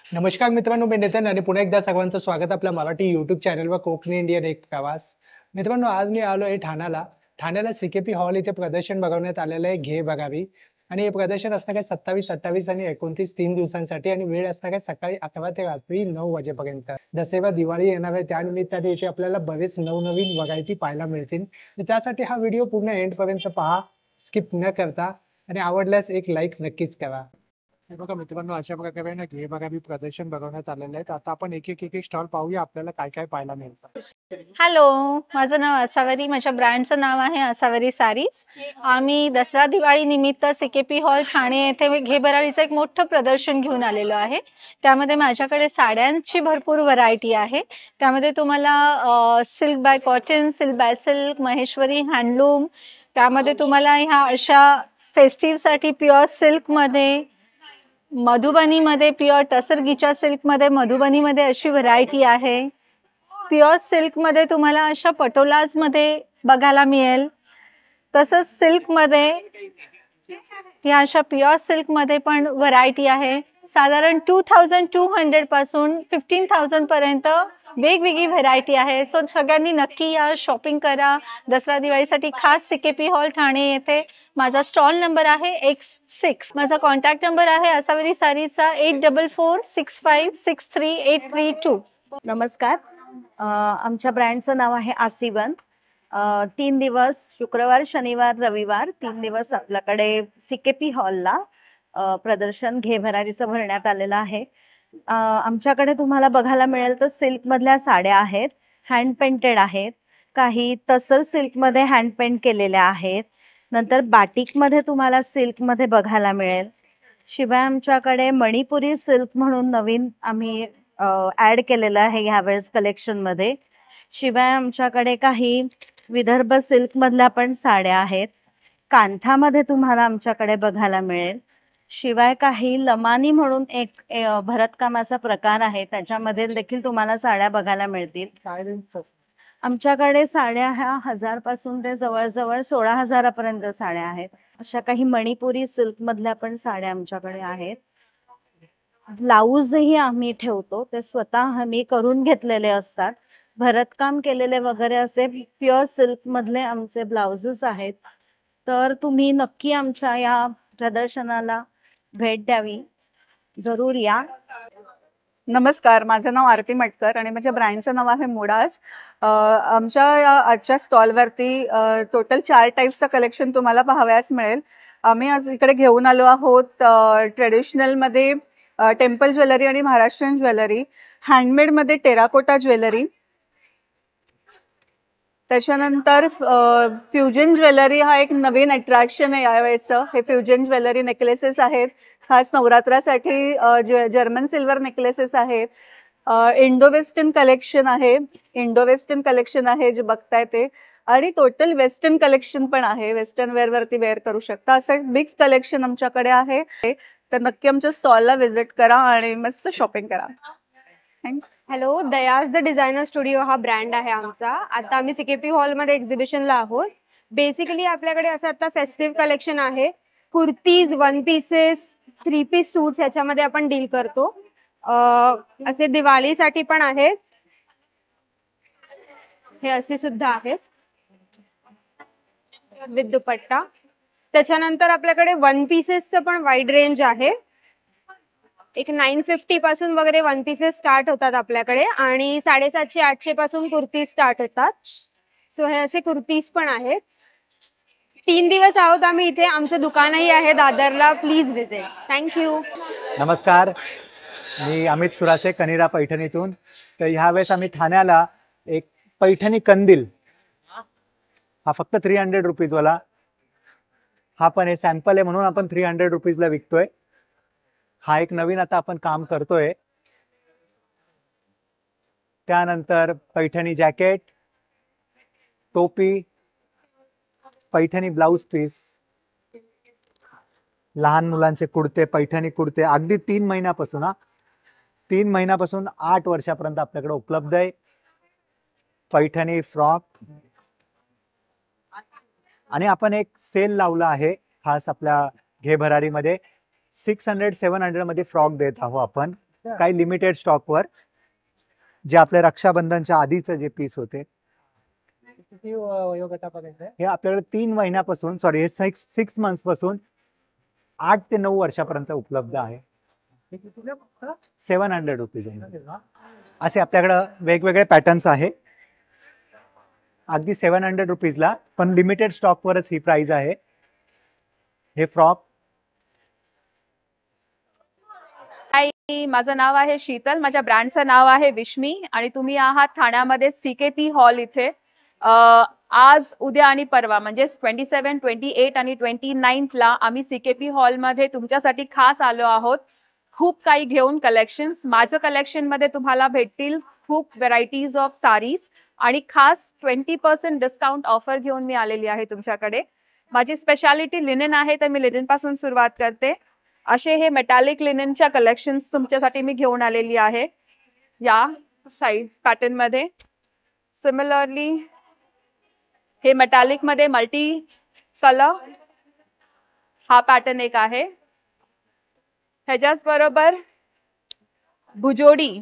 नमस्कार मित्रांनो, मी नितीन आणि पुन्हा एकदा सर्वांचं स्वागत आपल्या मराठी यूट्यूब चॅनलवर कोकणी इंडियन एक प्रवास. मित्रांनो, आज मी आलो आहे ठाण्याला. ठाण्याला सीकेपी हॉल इथे प्रदर्शन भरवण्यात आलेलं आहे, घे बघावी. आणि हे प्रदर्शन असणार आहे 27, 28 आणि 29 3 दिवसांसाठी आणि वेळ असणार आहे सकाळी 11 ते रात्री 9 वाजेपर्यंत. दसरा दिवाळी येणार आहे, त्यानिमित्ताने इथे आपल्याला बरेच नवनवीन व्हरायटी पाहायला मिळतील. तर त्यासाठी हा व्हिडिओ पूर्ण एंडपर्यंत पहा, स्किप न करता, आणि आवडल्यास एक लाईक नक्कीच करा. हे बघा मित्रांनो, अशा प्रकारे ना घे बघावी प्रदर्शन भरवण्यात आलेलं आहे. आता आपण एक स्टॉल पाहूया, आपल्याला काय काय पाहायला मिळतं. हॅलो, माझं नाव असावरी. माझ्या ब्रँडचं नाव आहे असावरी सारीज. आम्ही दसरा दिवाळी निमित्त सीकेपी हॉल ठाणे येथे घे बरावीचं एक मोठं प्रदर्शन घेऊन आलेलो आहे. त्यामध्ये माझ्याकडे साड्यांची भरपूर व्हरायटी आहे. त्यामध्ये तुम्हाला silk bye cotton, silk bye silk, Maheshwari handloom, त्यामध्ये तुम्हाला ह्या अशा फेस्टिव्हसाठी प्युअर सिल्कमध्ये, मधुबनीमध्ये प्युअर टसरगीच्या सिल्कमध्ये, मधुबनीमध्ये अशी व्हरायटी आहे. प्युअर सिल्कमध्ये तुम्हाला अशा पटोलाजमध्ये बघायला मिळेल. तसंच सिल्कमध्ये या अशा प्युअर सिल्कमध्ये पण व्हरायटी आहे. साधारण 2200 पासून 15,000 पर्यंत वेगवेगळी व्हरायटी आहे. सो सगळ्यांनी नक्की या, शॉपिंग करा. दसरा दिवाळीसाठी खास सीकेपी हॉल ठाणे येथे. माझा स्टॉल नंबर आहे X6. माझा कॉन्टॅक्ट नंबर आहे असावरी सारीचा 8446563832. नमस्कार. आमच्या ब्रँडचं नाव आहे आसिवन. 3 दिवस, शुक्रवार, शनिवार, रविवार 3 दिवस आपल्याकडे सीकेपी हॉलला प्रदर्शन घे भरारीचं भरण्यात आलेलं आहे. आमच्याकडे तुम्हाला बघायला मिळेल तर सिल्कमधल्या साड्या आहेत, हँड पेंटेड आहेत. काही तसर सिल्कमध्ये हँड पेंट केलेल्या आहेत. नंतर बाटिकमध्ये तुम्हाला सिल्कमध्ये बघायला मिळेल. शिवाय आमच्याकडे मणिपुरी सिल्क म्हणून नवीन आम्ही ॲड केलेलं आहे ह्यावेळेस कलेक्शनमध्ये. शिवाय आमच्याकडे काही विदर्भ सिल्कमधल्या पण साड्या आहेत. कांथामध्ये तुम्हाला आमच्याकडे बघायला मिळेल. शिवाय काही लमानी म्हणून एक भरतकामाचा प्रकार आहे, त्याच्यामध्ये देखील तुम्हाला साड्या बघायला मिळतील. आमच्याकडे साड्या ह्या 1000 पासून ते जवळजवळ 16,000 पर्यंत साड्या आहेत. अशा काही मणिपुरी सिल्कमधल्या पण साड्या आमच्याकडे आहेत. ब्लाऊजही आम्ही ठेवतो, ते स्वतः आम्ही करून घेतलेले असतात. भरतकाम केलेले वगैरे असे प्युअर सिल्क मधले आमचे ब्लाउजेस आहेत. तर तुम्ही नक्की आमच्या या प्रदर्शनाला भेट द्यावी, जरूर या. नमस्कार, माझं नाव आरती मटकर आणि माझ्या ब्रँडचं नाव आहे मुडास. आमच्या या आजच्या स्टॉलवरती टोटल 4 टाईप्सचं कलेक्शन तुम्हाला पाहावयास मिळेल. आम्ही आज इकडे घेऊन आलो आहोत ट्रेडिशनलमध्ये टेम्पल ज्वेलरी आणि महाराष्ट्रीयन ज्वेलरी, हँडमेडमध्ये टेराकोटा ज्वेलरी, त्याच्यानंतर फ्युजन ज्वेलरी हा एक नवीन अट्रॅक्शन आहे यावेळेचं. हे फ्युजन ज्वेलरी नेकलेसेस आहेत, खास नवरात्रासाठी जर्मन सिल्वर नेकलेसेस आहेत. इंडो वेस्टर्न कलेक्शन आहे, जे बघताय ते, आणि टोटल वेस्टर्न कलेक्शन पण आहे. वेस्टर्न वेअरवरती वेअर करू शकता, असं मिक्स कलेक्शन आमच्याकडे आहे. तर नक्की आमच्या स्टॉलला व्हिजिट करा आणि मस्त शॉपिंग करा. Thank you. Hello, Dayaj the designer studio हा ब्रँड आहे आमचा. आता आम्ही सीकेपी हॉलमध्ये एक्झिबिशनला आहोत. बेसिकली आपल्याकडे असं आता फेस्टिव्ह कलेक्शन आहे. कुर्तीज, 1 पीसेस, 3 पीस सूट्स याच्यामध्ये आपण डील करतो. असे दिवाळीसाठी पण आहेत, हे असे सुद्धा आहेत विथ दुपट्टा. त्याच्यानंतर आपल्याकडे 1 पीसेसचं पण वाईड रेंज आहे. एक 950 पासून वगैरे 1 पीसेस स्टार्ट होतात आपल्याकडे, आणि 750-800 पासून कुर्ती स्टार्ट होतात. सो हे असे कुर्तीज पण आहेत. 3 दिवस आहोत आम्ही इथे. आमचं दुकानही आहे दादरला, प्लीज विजिट. थँक्यू. नमस्कार, मी अमित सुरासे, कनिरा पैठणीतून. तर ह्यावेळेस आम्ही ठाण्याला एक पैठणी कंदील, हा फक्त 300 रुपीजवाला, हा पण हे सॅम्पल आहे म्हणून आपण 300 रुपीजला विकतोय. हा एक नवीन आता आपण काम करतोय. त्यानंतर पैठणी जॅकेट, टोपी, पैठणी ब्लाउज पीस, लहान मुलांचे कुर्ते, पैठणी कुर्ते, अगदी 3 महिन्यापासून 8 वर्षापर्यंत आपल्याकडे उपलब्ध आहे. पैठणी फ्रॉक, आणि आपण एक सेल लावला आहे खास आपल्या घे भरारीमध्ये. 600-700 मध्ये फ्रॉक देत आहोत आपण. काही लिमिटेड स्टॉकवर, जे आपल्या रक्षाबंधनच्या आधीचं जे पीस होते किती वयोगटापर्यंत आहे? हे आपल्याकडे 3 महिन्यापासून हे 6 मंथ्स पासून 8 ते 9 वर्षापर्यंत उपलब्ध आहे. हे कितीला फक्त? 700 रुपीज असे आपल्याकडे वेगवेगळे पॅटर्न्स आहे. अगदी 700 रुपीजला, पण लिमिटेड स्टॉकवरच ही प्राइस आहे. हे फ्रॉक. हाय, माझं नाव आहे शीतल, माझ्या ब्रँडचं नाव आहे विश्मी आणि तुम्ही आहात ठाण्यामध्ये सीकेपी हॉल इथे. आज, उद्या आणि परवा म्हणजे 27, 28 आणि 29 ला आम्ही सीकेपी हॉलमध्ये तुमच्यासाठी खास आलो आहोत. खूप काही घेऊन कलेक्शन्स. माझं कलेक्शन मध्ये तुम्हाला भेटतील खूप व्हरायटीज ऑफ सारीज आणि खास 20% डिस्काउंट ऑफर घेऊन मी आलेली आहे तुमच्याकडे. माझी स्पेशालिटी लिनेन आहे, तर मी लिनेन पासून सुरुवात करते. असे हे मेटॅलिक लिनेनच्या कलेक्शन्स तुमच्यासाठी मी घेऊन आलेली आहे या साईड पॅटर्न मध्ये. सिमिलरली हे मेटॅलिक मध्ये मल्टी कलर हा पॅटर्न एक आहे. ह्याच्याच बरोबर भुजोडी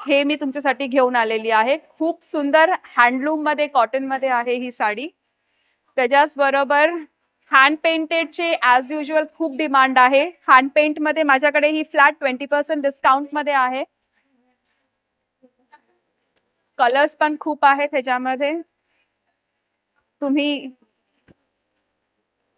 हे मी तुमच्यासाठी घेऊन आलेली आहे. खूप सुंदर हँडलूम मध्ये, कॉटन मध्ये आहे ही साडी. त्याच्याच बरोबर हँड पेंटेडचे ॲज युजल खूप डिमांड आहे. हँड पेंट मध्ये माझ्याकडे ही फ्लॅट 20% डिस्काउंट मध्ये आहे. कलर्स पण खूप आहेत ह्याच्यामध्ये. तुम्ही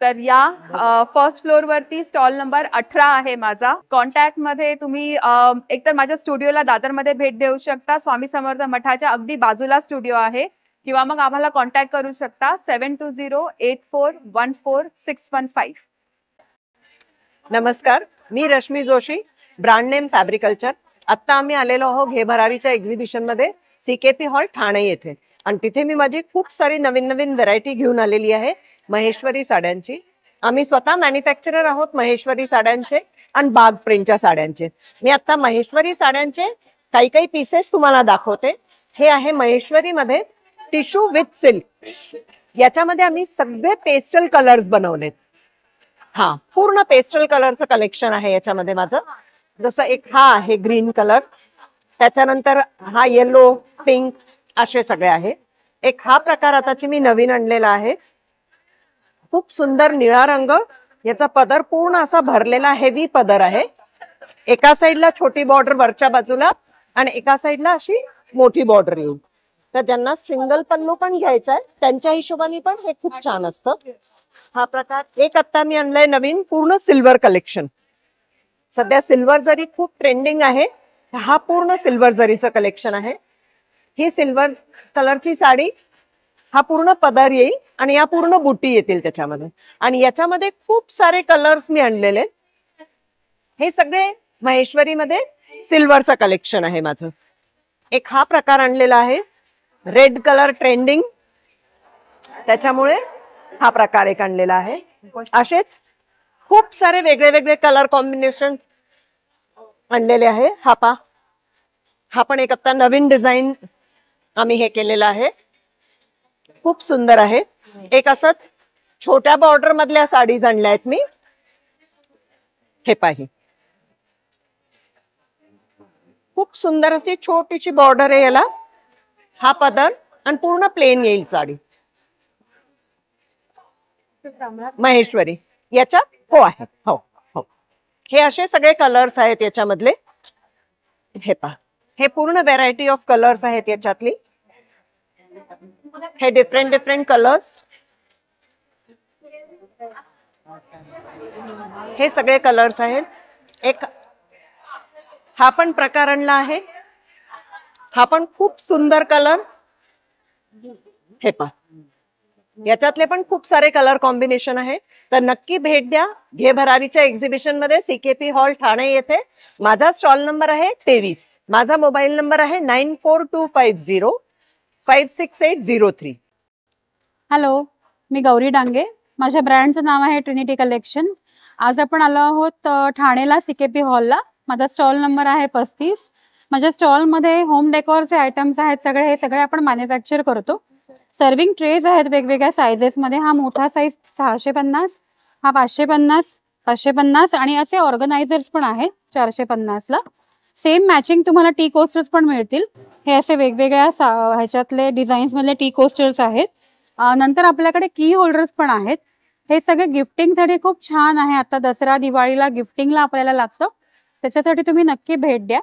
तर या फर्स्ट फ्लोर वरती स्टॉल नंबर 18 आहे माझा. कॉन्टॅक्ट मध्ये तुम्ही एकतर माझ्या स्टुडिओला दादरमध्ये भेट देऊ शकता. स्वामी समर्थ मठाच्या अगदी बाजूला स्टुडिओ आहे, किंवा मग आम्हाला कॉन्टॅक्ट करू शकता 7208414615. नमस्कार, मी रश्मी जोशी, ब्रँड नेम फॅब्रिकल्चर. आत्ता आम्ही आलेलो आहोत घे भरारीच्या एक्झिबिशन मध्ये सीकेपी हॉल ठाणे येथे, आणि तिथे मी माझी खूप सारी नवीन नवीन व्हरायटी घेऊन आलेली आहे महेश्वरी साड्यांची. आम्ही स्वतः मॅन्युफॅक्चरर आहोत महेश्वरी साड्यांचे आणि बाग प्रिंटच्या साड्यांचे. मी आता महेश्वरी साड्यांचे काही पीसेस तुम्हाला दाखवते. हे आहे महेश्वरी मध्ये टिश्यू विथ सिल्क. याच्यामध्ये आम्ही सगळे पेस्टल कलर्स बनवलेत. हा पूर्ण पेस्टल कलरचं कलेक्शन आहे याच्यामध्ये माझं. जसं एक हा आहे ग्रीन कलर, त्याच्यानंतर हा येलो, पिंक असे सगळे आहे. एक हा प्रकार आताची मी नवीन आणलेला आहे, खूप सुंदर निळा रंग. याचा पदर पूर्ण असा भरलेला हेवी पदर आहे. एका साईडला छोटी बॉर्डर वरच्या बाजूला आणि एका साईडला अशी मोठी बॉर्डर येईल. तर ज्यांना सिंगल पल्लू पण घ्यायचा आहे त्यांच्या हिशोबाने पण हे खूप छान असतं. हा प्रकार एक आता मी आणलाय नवीन, पूर्ण सिल्वर कलेक्शन. सध्या सिल्वर जरी खूप ट्रेंडिंग आहे. हा पूर्ण सिल्वर जरीचं कलेक्शन आहे. ही सिल्वर कलरची साडी, हा पूर्ण पदर येईल आणि या पूर्ण बुटी येतील त्याच्यामध्ये. आणि याच्यामध्ये खूप सारे कलर्स मी आणलेले. हे सगळे महेश्वरीमध्ये सिल्वरचं कलेक्शन आहे माझं. एक हा प्रकार आणलेला आहे, रेड कलर ट्रेंडिंग, त्याच्यामुळे हा प्रकार एक आणलेला आहे. असेच खूप सारे वेगळे वेगळे कलर कॉम्बिनेशन आणलेले आहे. हा पण एक आता नवीन डिझाईन आम्ही हे केलेलं आहे, खूप सुंदर आहे. एक असंच छोट्या बॉर्डर मधल्या साडीज आणल्या आहेत मी. हे पाही, खूप सुंदर अशी छोटीशी बॉर्डर आहे याला. हा पदर आणि पूर्ण प्लेन येईल साडी. महेश्वरी याच्या हो आहे. हो हो, हे असे सगळे कलर्स आहेत याच्यामधले. हे पहा, हे पूर्ण व्हरायटी ऑफ कलर्स आहेत याच्यातली. हे डिफरंट कलर्स, हे सगळे कलर्स आहेत. एक हा पण प्रकार आणला आहे, हा पण खूप सुंदर कलर. हे पहा, याच्यातले पण खूप सारे कलर कॉम्बिनेशन आहे. तर नक्की भेट द्या घे भरारीच्या एक्झिबिशन मध्ये, सीकेपी हॉल ठाणे येथे. माझा स्टॉल नंबर आहे 23. माझा मोबाईल नंबर आहे 9425056803. हॅलो, मी गौरी डांगे. माझ्या ब्रँडचं नाव आहे ट्रिनिटी कलेक्शन. आज आपण आलो आहोत ठाणेला सीकेपी हॉलला. माझा स्टॉल नंबर आहे 35. माझ्या स्टॉलमध्ये होम डेकोरचे आयटम्स आहेत सगळे. हे सगळे आपण मॅन्युफॅक्चर करतो. सर्विंग ट्रेज आहेत वेगवेगळ्या सायझेस मध्ये. हा मोठा साईज 650, हा 550, 550 आणि असे ऑर्गनायझर्स पण आहेत. 450 ला. सेम मॅचिंग तुम्हाला टी कोस्टर्स पण मिळतील. हे असे वेगवेगळ्या ह्याच्यातले डिझाईन्स मधले टी कोस्टर्स आहेत. नंतर आपल्याकडे की होल्डर्स पण आहेत. हे सगळे गिफ्टिंगसाठी खूप छान आहे. आता दसरा दिवाळीला गिफ्टिंगला आपल्याला लागतं, त्याच्यासाठी तुम्ही नक्की भेट द्या.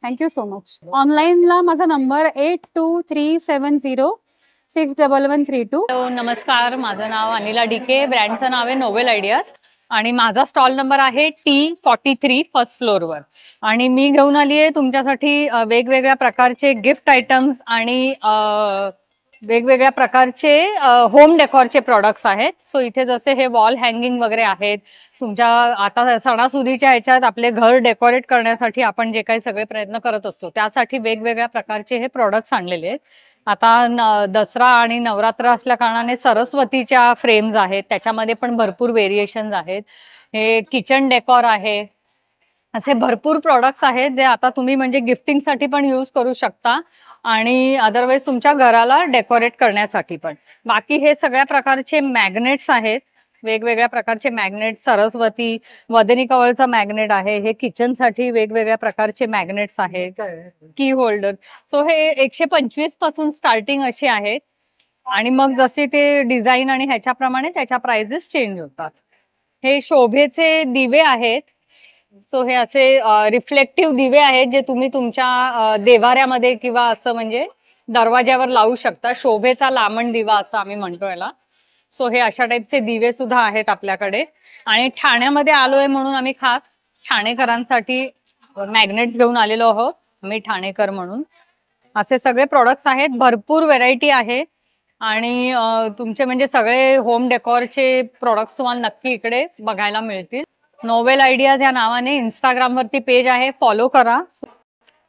Thank you so much. ऑनलाईनला माझा नंबर 8237061132. नमस्कार, माझं नाव अनिला डिके, ब्रँडचं नाव आहे नोवेल आयडियाज आणि माझा स्टॉल नंबर आहे T43 फर्स्ट फ्लोअरवर. आणि मी घेऊन आली आहे तुमच्यासाठी वेगवेगळ्या प्रकारचे गिफ्ट आयटम्स आणि वेगवेगळ्या प्रकारचे होम डेकॉरचे प्रोडक्ट्स आहेत. सो इथे जसे हे वॉल हँगिंग वगैरे आहेत, तुमच्या आता सणासुदीच्या ह्याच्यात आपले घर डेकोरेट करण्यासाठी आपण जे काही सगळे प्रयत्न करत असतो त्यासाठी वेगवेगळ्या प्रकारचे हे प्रोडक्ट्स आणलेले आहेत. आता दसरा आणि नवरात्र असल्या कारणाने सरस्वतीच्या फ्रेम्स आहेत, त्याच्यामध्ये पण भरपूर व्हेरिएशन्स आहेत. हे किचन डेकॉर आहे, असे भरपूर प्रोडक्ट्स आहेत जे आता तुम्ही म्हणजे गिफ्टिंगसाठी पण यूज करू शकता आणि अदरवाईज तुमच्या घराला डेकोरेट करण्यासाठी पण. बाकी हे सगळ्या प्रकारचे मॅग्नेट्स आहेत, वेगवेगळ्या प्रकारचे मॅग्नेट. सरस्वती वदनी कवळचा मॅग्नेट आहे, हे किचनसाठी वेगवेगळ्या प्रकारचे मॅग्नेट्स आहेत, की होल्डर. सो हे 125 पासून स्टार्टिंग असे आहेत आणि मग जसे ते डिझाईन आणि ह्याच्याप्रमाणे त्याच्या प्राइसेस चेंज होतात. हे शोभेचे दिवे आहेत. सो हे असे रिफ्लेक्टिव्ह दिवे आहेत जे तुम्ही तुमच्या देवाऱ्यामध्ये किंवा असं म्हणजे दरवाज्यावर लावू शकता. शोभेचा लांबण दिवा असं आम्ही म्हणतो याला. सो हे अशा टाईपचे दिवे सुद्धा आहेत आपल्याकडे. आणि ठाण्यामध्ये आलोय म्हणून आम्ही खास ठाणेकरांसाठी मॅग्नेट्स घेऊन आलेलो आहोत, आम्ही ठाणेकर म्हणून. असे सगळे प्रोडक्ट्स आहेत, भरपूर व्हेरायटी आहे आणि तुमचे म्हणजे सगळे होम डेकॉरचे प्रोडक्ट्स तुम्हाला नक्की इकडे बघायला मिळतील. नोवेल आयडियाज या नावाने इंस्टाग्राम वरती पेज आहे, फॉलो करा.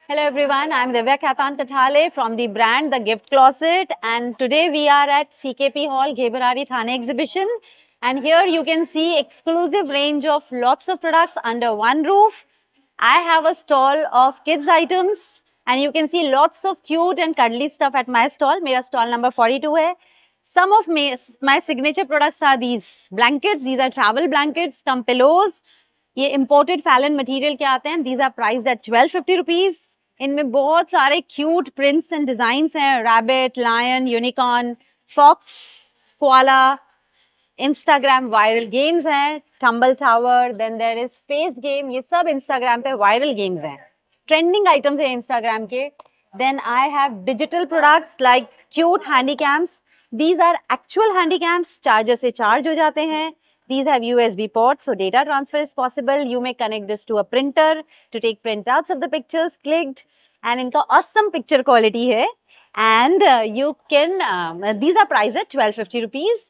Hello everyone, I'm Divya Khatan Kathale from the brand The Gift Closet, and today we are at CKP Hall, Ghebarari Thane exhibition, and here you can see exclusive range of lots of products under one roof. I have a stall of kids items and you can see lots of cute and cuddly stuff at my stall. मेरा stall number 42 है. Some of my signature products are these blankets. These are travel blankets, some pillows. ये imported Fallon material के आते हैं. These are priced at 1250 rupees. इनमें बहुत सारे cute prints and designs हैं. Rabbit, lion, unicorn, fox, koala. Instagram viral games हैं, tumble tower, then there is face game. ये सब इंस्टाग्राम पे वायरल गेम्स हैं, ट्रेंडिंग आइटम्स हैं इंस्टाग्राम के. Then I have digital products like cute handy cams. These are actual handy cams, charger से charge हो जाते हैं. These have USB ports, so data transfer is possible. You may connect this to a printer to take printouts of the pictures clicked, and इनका awesome picture quality है. And you can, these are priced at 1250 rupees.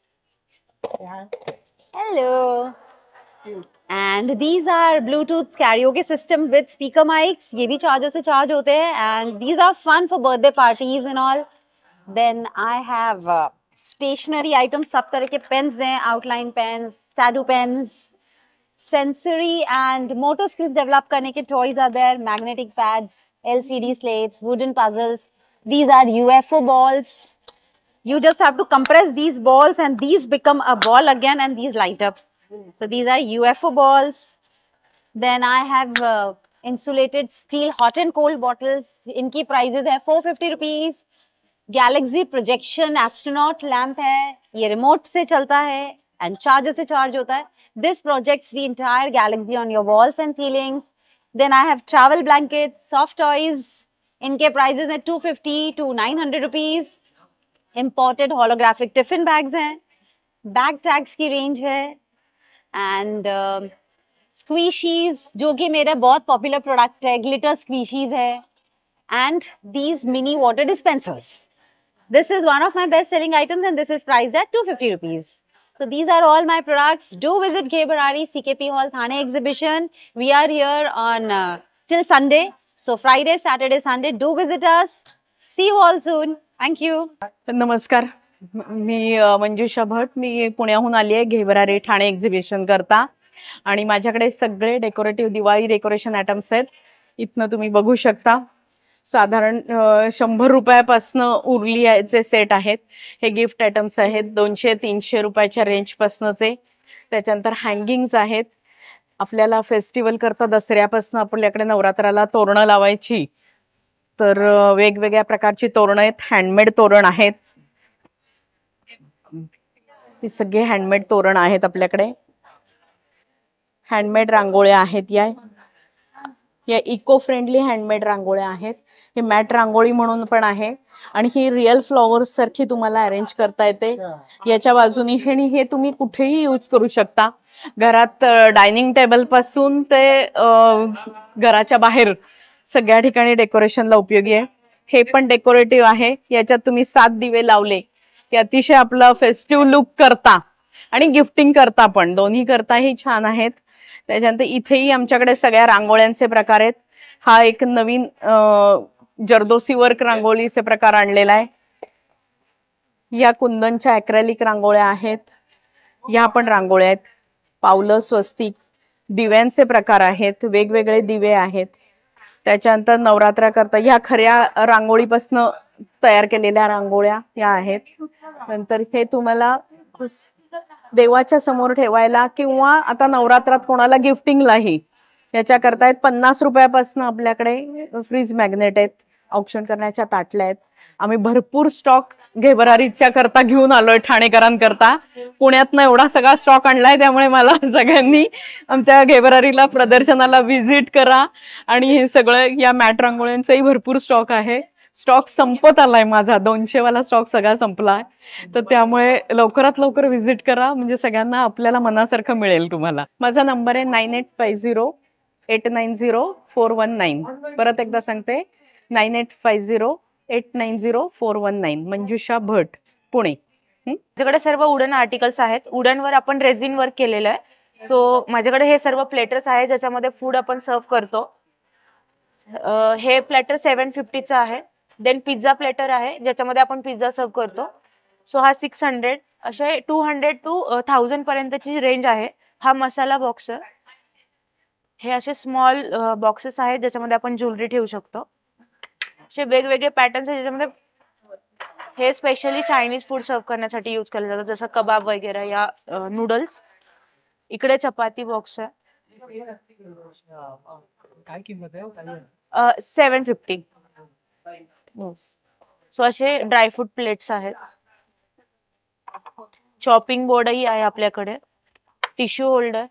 Hello. And these are Bluetooth karaoke system with speaker mics. ये भी charger से charge होते हैं. And these are fun for birthday parties and all. Then I have stationery items, सब तरह के pens हैं, outline pens, tattoo pens, sensory and motor skills develop करने के toys are there, magnetic pads, LCD slates, wooden puzzles. These are UFO balls. You just have to compress these balls and these become a ball again and these light up. So these are UFO balls. Then I have insulated steel hot and cold bottles. इनकी prices है 450 rupees. Galaxy projection astronaut lamp है, ये remote से चलता है end charger से charge होता है. This projects the entire galaxy on your walls and ceilings. Then I have travel blankets, soft toys. इनके प्राइसेस हैं 250 to 900 rupees. Imported holographic tiffin bags हैं, बैग टैग्स की रेंज है. एंड स्क्वीशीज जो कि मेरा बहुत पॉपुलर प्रोडक्ट है, ग्लिटर स्क्वीशीज है. And these mini water dispensers. This is one of my best selling items and this is priced at 250 rupees. So these are all my products. Do visit Ghebarari CKP Hall Thane exhibition. We are here on till Sunday. So Friday, Saturday, Sunday. Do visit us. See you all soon. Thank you. नमस्कार, मी मंजुषा भट. मी पुण्याहून आली आहे घेबरारी Thane exhibition करता आणि माझ्याकडे सगळे decorative Diwali decoration items आहेत. इथनं तुम्ही बघू शकता. साधारण 100 रुपयापासून उरलीचे सेट आहेत. हे गिफ्ट आयटम्स आहेत 200-300 रुपयाच्या रेंजपासूनचे. त्याच्यानंतर हँगिंग्स आहेत, आपल्याला फेस्टिवल करता दसऱ्यापासून आपल्याकडे नवरात्राला तोरणं लावायची, तर वेगवेगळ्या प्रकारची तोरणं आहेत, हँडमेड तोरण आहेत. ही सगळे हँडमेड तोरण आहेत आपल्याकडे. हँडमेड रांगोळ्या आहेत, या इको फ्रेंडली हँडमेड रांगोळ्या आहेत. हे मॅट रांगोळी म्हणून पण आहे आणि ही रिअल फ्लॉवर्स सारखी तुम्हाला अरेंज करता येते याच्या बाजूनी. हे तुम्ही कुठेही यूज करू शकता, घरात डायनिंग टेबल पासून ते घराच्या बाहेर सगळ्या ठिकाणी डेकोरेशनला उपयोगी आहे. हे पण डेकोरेटिव्ह आहे, याच्यात तुम्ही 7 दिवे लावले की अतिशय आपला फेस्टिव्ह लुक करता आणि गिफ्टिंग करता पण, दोन्ही करताही छान आहेत. त्याच्यानंतर इथेही आमच्याकडे सगळ्या रांगोळ्यांचे प्रकार आहेत. हा एक नवीन जर्दोसी वर्क रांगोळीचे प्रकार आणलेला आहे. या कुंदनच्या ॲक्रेलिक रांगोळ्या आहेत, या पण रांगोळ्या आहेत. पावलं, स्वस्तिक, दिव्यांचे प्रकार आहेत, वेगवेगळे दिवे आहेत. त्याच्यानंतर नवरात्रा करता ह्या खऱ्या रांगोळीपासून तयार केलेल्या रांगोळ्या या आहेत. नंतर हे तुम्हाला देवाच्या समोर ठेवायला किंवा आता नवरात्रात कोणाला गिफ्टिंगलाही याच्याकरता आहेत. 50 रुपयापासून आपल्याकडे फ्रीज मॅग्नेट आहेत, ऑक्शन करण्याच्या ताटल्या आहेत. आम्ही भरपूर स्टॉक घेबरारीच्या करता घेऊन आलोय ठाणेकरांकरता. पुण्यातनं एवढा सगळा स्टॉक आणलाय, त्यामुळे मला सगळ्यांनी आमच्या घेबरारीला प्रदर्शनाला व्हिजिट करा. आणि हे सगळं या मॅट रांगोळ्यांचाही भरपूर स्टॉक आहे. स्टॉक संपत आलाय माझा, 200 वाला स्टॉक सगळा संपलाय. तर त्यामुळे लवकरात लवकर व्हिजिट करा, म्हणजे सगळ्यांना आपल्याला मनासारखं मिळेल तुम्हाला. माझा नंबर आहे 9850-890-419. परत एकदा सांगते, 9850-890-419. मंजुषा भट, पुणे. माझ्याकडे सर्व वुडन आर्टिकल्स आहेत. वुडनवर आपण रेझिन वर्क केलेलं आहे. सो माझ्याकडे हे सर्व प्लेटर्स आहेत ज्याच्यामध्ये फूड आपण सर्व करतो. हे प्लेटर 750चं आहे. देन पिझ्झा प्लेटर आहे ज्याच्यामध्ये आपण पिझ्झा सर्व करतो. सो हा 600, असे 200 to 1000 पर्यंतची रेंज आहे. हा मसाला बॉक्स आहे. हे असे स्मॉल बॉक्सेस आहेत ज्याच्यामध्ये आपण ज्वेलरी ठेवू शकतो. असे वेगवेगळे पॅटर्न्स आहेत ज्याच्यामध्ये हे स्पेशली चायनीज फूड सर्व करण्यासाठी यूज केलं जातं, जसं कबाब वगैरे या नूडल्स. इकडे चपाती बॉक्स आहे. काय किंमत आहे? 750. सो असे ड्रायफ्रूट प्लेट्स आहेत. चॉपिंग बोर्डही आहे आपल्याकडे. टिश्यू होल्डर,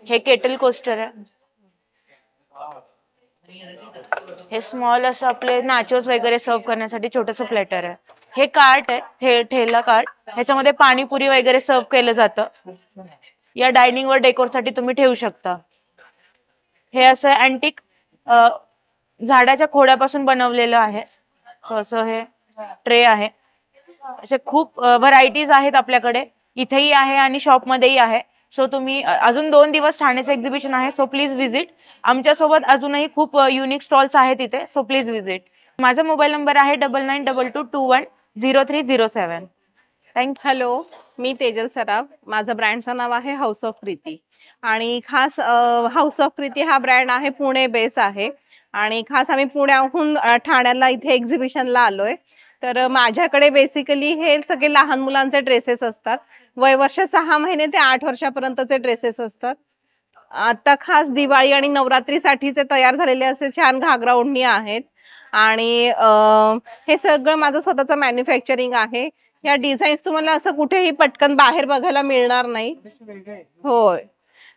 हे केटल कोस्टर आहे. हे स्मॉल असं आपले नाचोस वगैरे सर्व करण्यासाठी छोटंसं प्लेटर आहे. हे कार्ट आहे, ठेला कार्ट. ह्याच्यामध्ये पाणीपुरी वगैरे सर्व केलं जातं. या डायनिंग वर डेकोरसाठी तुम्ही ठेवू शकता. हे असं अँटिक झाडाच्या खोडापासून बनवलेलं आहे. असं हे ट्रे आहे. असे खूप व्हरायटीज आहेत आपल्याकडे, इथेही आहे आणि शॉपमध्येही आहे. सो तुम्ही अजून 2 दिवस ठाण्याचं एक्झिबिशन आहे. So please visit. आमच्यासोबत अजूनही खूप युनिक स्टॉल्स आहेत इथे. So please visit. माझा मोबाईल नंबर आहे 9922210307. थँक्यू. हॅलो, मी तेजल सराफ. माझं ब्रँडचं नाव आहे हाऊस ऑफ प्रीती. आणि खास हाऊस ऑफ प्रीती हा ब्रँड आहे, पुणे बेस आहे. आणि खास आम्ही पुण्याहून ठाण्याला इथे एक्झिबिशनला आलोय. तर माझ्याकडे बेसिकली हे सगळे लहान मुलांचे ड्रेसेस असतात. वयवर्ष 6 महिने ते 8 वर्षापर्यंतचे ड्रेसेस असतात. आता खास दिवाळी आणि नवरात्रीसाठीचे तयार झालेले असे छान घागरा ओढणी आहेत. आणि हे सगळं माझं स्वतःचं मॅन्युफॅक्चरिंग आहे. या डिझाईन्स तुम्हाला असं कुठेही पटकन बाहेर बघायला मिळणार नाही. होय.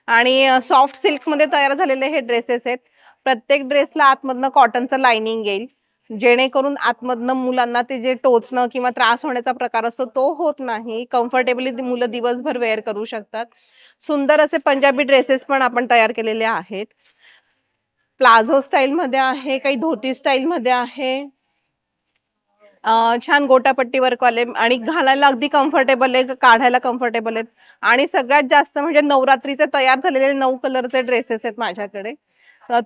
आणि सॉफ्ट सिल्क मध्ये तयार झालेले हे ड्रेसेस आहेत. प्रत्येक ड्रेसला आतमधनं कॉटनचं लाइनिंग येईल, जेणेकरून आतमधनं मुलांना ते जे टोचणं किंवा त्रास होण्याचा प्रकार असतो तो होत नाही. कम्फर्टेबली मुलं दिवसभर वेअर करू शकतात. सुंदर असे पंजाबी ड्रेसेस पण आपण तयार केलेले आहेत. प्लाझो स्टाईल मध्ये आहे, काही धोती स्टाईल मध्ये आहे. छान गोटापट्टी वर्कवाले आणि घालायला अगदी कम्फर्टेबल आहे, काढायला कम्फर्टेबल आहेत. आणि सगळ्यात जास्त म्हणजे नवरात्रीचे तयार झालेले 9 कलरचे ड्रेसेस आहेत माझ्याकडे.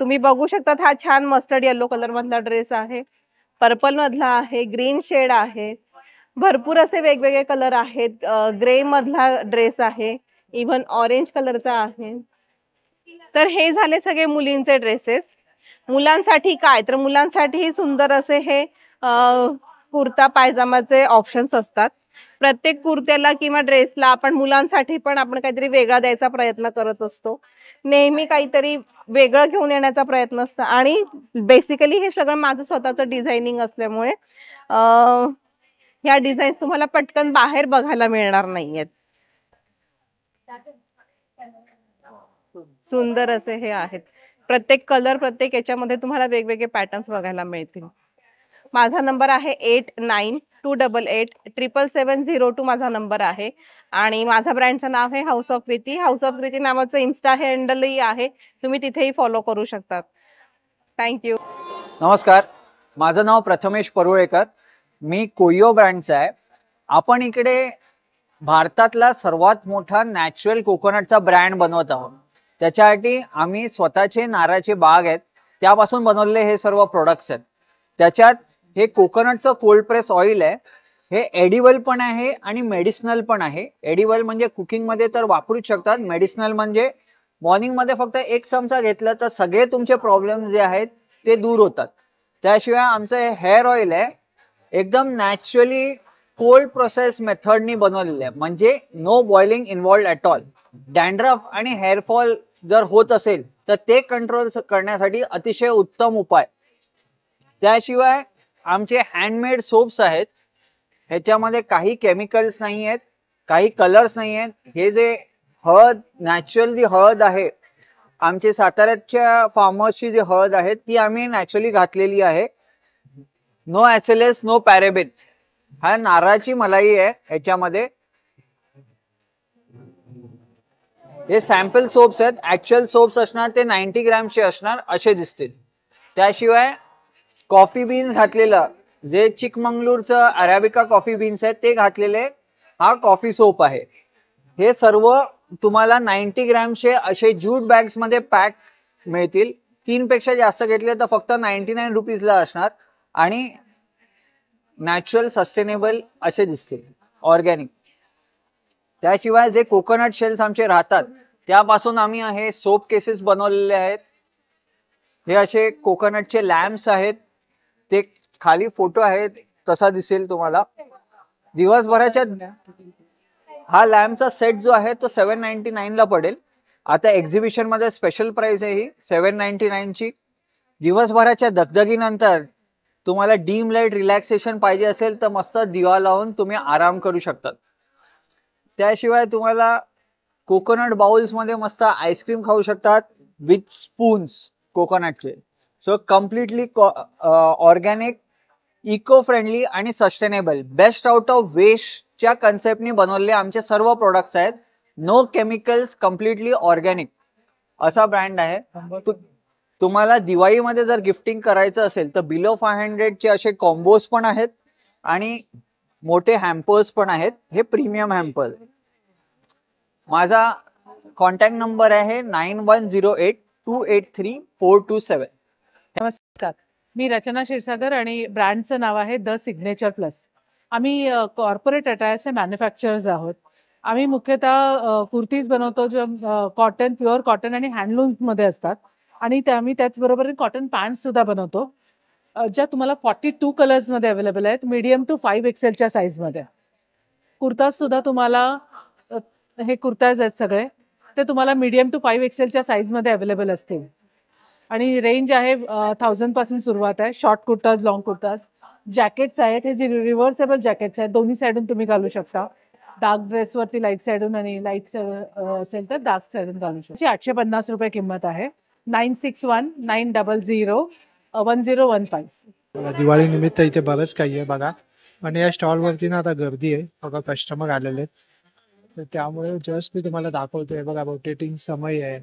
तुम्ही बघू शकता, हा छान मस्टर्ड येलो कलर मधला ड्रेस आहे, पर्पल मधला आहे, ग्रीन शेड आहे, भरपूर असे वेगवेगळे कलर आहेत. ग्रे मधला ड्रेस आहे, इव्हन ऑरेंज कलरचा आहे. तर हे झाले सगळे मुलींचे ड्रेसेस. मुलांसाठी काय, तर मुलांसाठी सुंदर असे हे कुर्ता पायजामाचे ऑप्शन्स असतात. प्रत्येक कुर्त्याला किंवा ड्रेसला आपण मुलांसाठी पण आपण काहीतरी वेगळा द्यायचा प्रयत्न करत असतो. नेहमी काहीतरी वेगळं घेऊन येण्याचा प्रयत्न असतो आणि बेसिकली हे सगळं माझं स्वतःचं डिझायनिंग असल्यामुळे ह्या डिझाईन तुम्हाला पटकन बाहेर बघायला मिळणार नाहीयेत. सुंदर असे हे आहेत. प्रत्येक कलर प्रत्येक याच्यामध्ये तुम्हाला वेगवेगळे पॅटर्न्स बघायला मिळतील. माझा नंबर आहे 8928877702 माझा नंबर आहे आणि माझा ब्रँडचं नाव आहे house of Preeti. House of Preeti नावाचं इन्स्टा हँडलही आहे, तुम्ही तिथेही फॉलो करू शकतात. थँक्यू. नमस्कार, माझं नाव प्रथमेश परुळेकर, मी कोयो ब्रँडचा आहे. आपण इकडे भारतातला सर्वात मोठा नॅचरल कोकोनटचा ब्रँड बनवत आहोत. त्याच्यासाठी आम्ही स्वतःचे नारळाचे बाग आहेत त्यापासून बनवलेले हे सर्व प्रोडक्ट्स आहेत. त्याच्यात हे कोकोनटचं कोल्ड प्रेस ऑइल आहे. हे एडिबल पण आहे आणि मेडिसिनल पण आहे. एडिबल म्हणजे कुकिंगमध्ये तर वापरूच शकतात. मेडिसिनल म्हणजे मॉर्निंगमध्ये फक्त 1 चमचा घेतलं तर सगळे तुमचे प्रॉब्लेम जे आहेत ते दूर होतात. त्याशिवाय आमचं हे हेअर ऑइल आहे एकदम नॅचरली कोल्ड प्रोसेस मेथडनी बनवलेलं आहे, म्हणजे no boiling involved at all. Dandruff आणि हेअरफॉल जर होत असेल तर ते कंट्रोल करण्यासाठी अतिशय उत्तम उपाय. त्याशिवाय आमचे हँडमेड सोप्स आहेत. ह्याच्यामध्ये काही केमिकल्स नाही आहेत, काही कलर्स नाही आहेत. हे जे हळद, नॅचरल जी हळद आहे, आमचे साताऱ्याच्या फार्मर्सची जी हळद आहे ती आम्ही नॅचरली घातलेली आहे. No SLS, no paraben. हा नारळाची मलाई आहे. ह्याच्यामध्ये हे सॅम्पल सोप्स आहेत. ऍक्च्युअल सोप्स असणार ते 90 ग्रॅमचे असणार असे दिसतील. त्याशिवाय कॉफी बीन्स घातलेलं, जे चिकमंगळूरचं अरेबिका कॉफी बीन्स आहेत ते घातलेले हा कॉफी सोप आहे. हे सर्व तुम्हाला 90 ग्रॅमचे असे ज्यूट बॅग्स मध्ये पॅक मिळतील. 3 पेक्षा जास्त घेतले तर फक्त 99 रुपीजला असणार आणि नॅचरल सस्टेनेबल असे दिसतील, ऑर्गॅनिक. त्याशिवाय जे कोकोनट शेल्स आमचे राहतात त्यापासून आम्ही हे सोप केसेस बनवलेले आहेत. हे असे कोकोनटचे लॅम्प्स आहेत, ते खाली फोटो आहेत तसा दिसेल तुम्हाला. दिवसभराच्या हा लॅम्पचा सेट जो आहे तो 799 ला पडेल. आता एक्झिबिशन मध्ये स्पेशल प्राइस आहे ही 799 ची. दिवसभराच्या दगदगीनंतर तुम्हाला डीम लाईट रिलॅक्सेशन पाहिजे असेल तर मस्त दिवा लावून तुम्ही आराम करू शकतात. त्याशिवाय तुम्हाला कोकोनट बाउल्स मध्ये मस्त आईस्क्रीम खाऊ शकतात विथ स्पून्स कोकोनटचे. So completely organic, eco friendly आणि सस्टेनेबल, बेस्ट आउट ऑफ वेस्टच्या कन्सेप्टनी बनवलेले आमचे सर्व प्रोडक्ट्स आहेत. नो केमिकल्स, कम्प्लिटली ऑर्गॅनिक असा ब्रँड आहे. तुम्हाला दिवाळीमध्ये जर गिफ्टिंग करायचं असेल तर बिलो 500 चे असे कॉम्बोज पण आहेत आणि मोठे हॅम्पर्स पण आहेत. हे प्रीमियम हॅम्पर. माझा कॉन्टॅक्ट नंबर आहे 9108283427. नमस्कार, मी रचना क्षीरसागर आणि ब्रँडचं नाव आहे द सिग्नेचर प्लस. आम्ही कॉर्पोरेट अटायरचे मॅन्युफॅक्चरर्स आहोत. आम्ही मुख्यतः कुर्तीज बनवतो जो कॉटन, प्युअर कॉटन आणि हँडलूममध्ये असतात आणि आम्ही त्याचबरोबर कॉटन पॅन्ट सुद्धा बनवतो ज्या तुम्हाला 42 कलर्समध्ये अवेलेबल आहेत, मीडियम टू 5XL साईजमध्ये. कुर्ताज सुद्धा तुम्हाला, हे कुर्ताज आहेत सगळे, ते तुम्हाला मीडियम टू 5XL साईजमध्ये अवेलेबल असतील आणि रेंज आहे 1000 पासून सुरुवात आहे. Short kurtas, long kurtas, jackets आहेत. हे जे रिव्हर्सेबल जॅकेट्स आहेत, दोन्ही साईडून तुम्ही घालू शकता. डार्क ड्रेसवरती लाईट साईडून आणि लाईट असेल तर डार्क साईडून घालू शकता. 850 रुपये किंमत आहे. 9619001015. दिवाळी निमित्त इथे बरंच काही आहे बघा. आणि या स्टॉल वरती ना आता गर्दी आहे बघा, कस्टमर आलेले आहेत. तर त्यामुळे जस्ट मी तुम्हाला दाखवतोय बघा. रोटेटिंग समय आहे